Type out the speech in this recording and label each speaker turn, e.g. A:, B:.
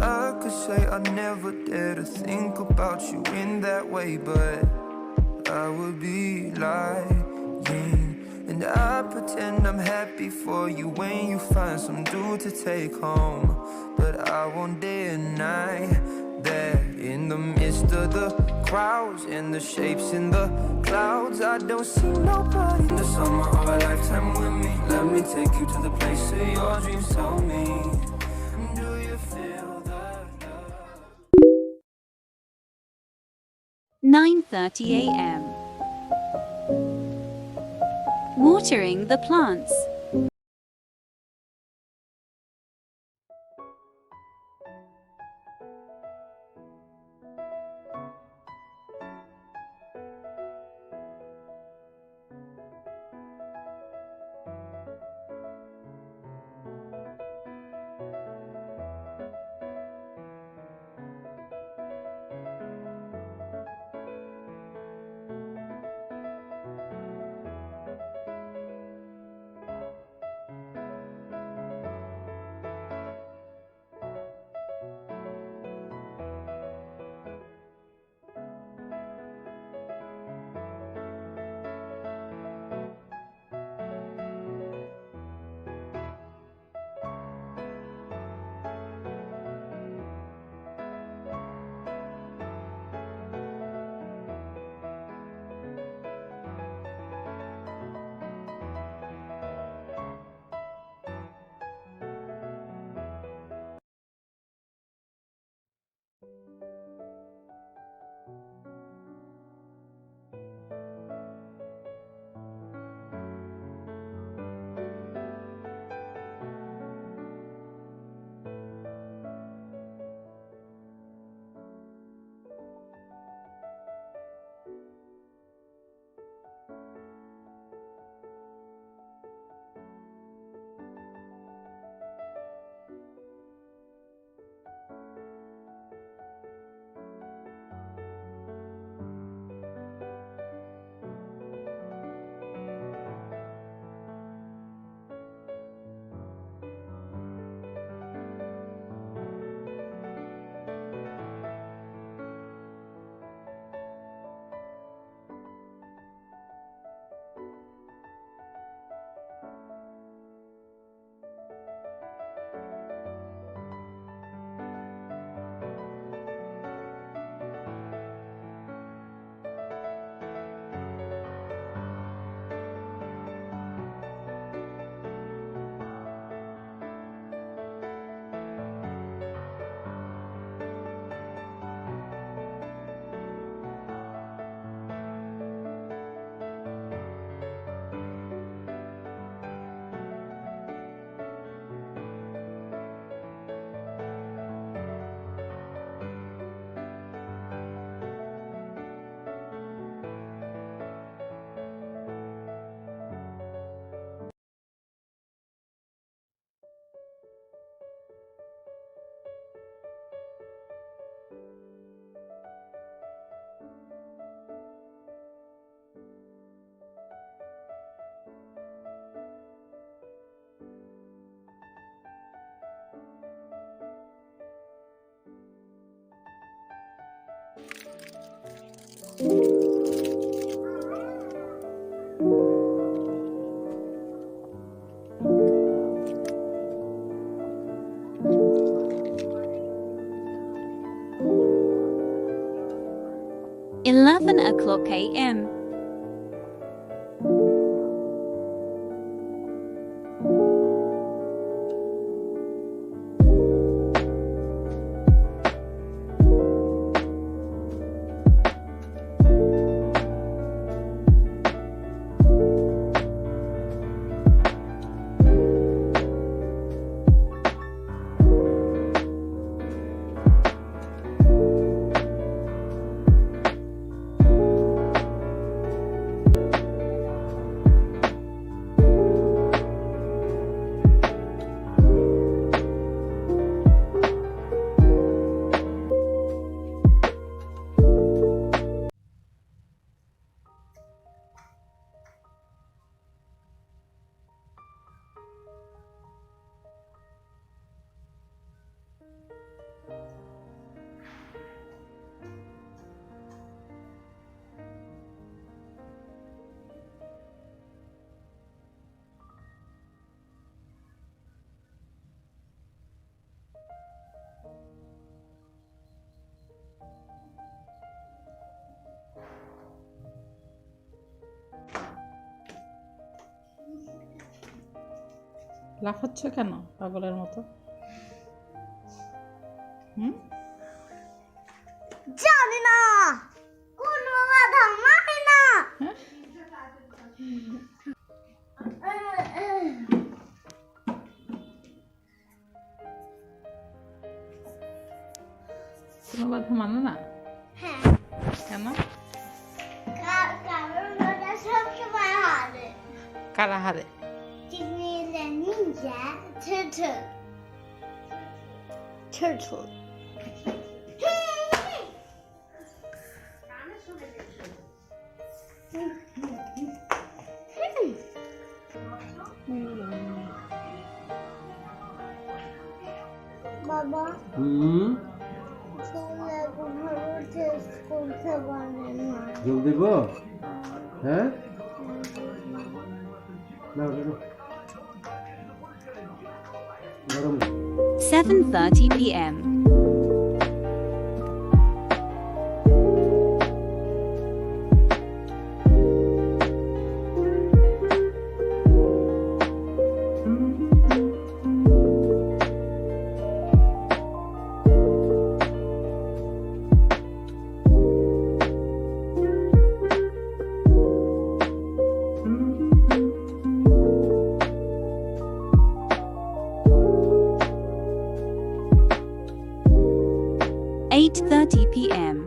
A: I could say I never dare to think about you in that way, but I would be lying. And I pretend I'm happy for you when you find some dude to take home. But I won't deny that in the midst of the crowds and the shapes in the clouds, I don't see nobody. The summer of a lifetime with me. Let me take you to the place of your dreams. Tell me, do you feel that love?
B: 9:30 a.m. Watering the plants. Eleven o'clock a.m.
C: লাফাচ্ছ কেন পাগলের মতো?
D: জানি না, কোনো বাধা মানি না।
C: কোনো কথা মানো না?
D: হ্যাঁ,
C: কেন?
D: কারণ ওরা সবসময় হারে।
C: কারা হারে?
D: Teenage Ninja Turtle. Turtle. বাবা ছেলে ভালো টেস্ট করতে পারে না।
E: যোগ দেব? হ্যাঁ না গরম
B: 7:30 p.m. Eight 8:30 p.m.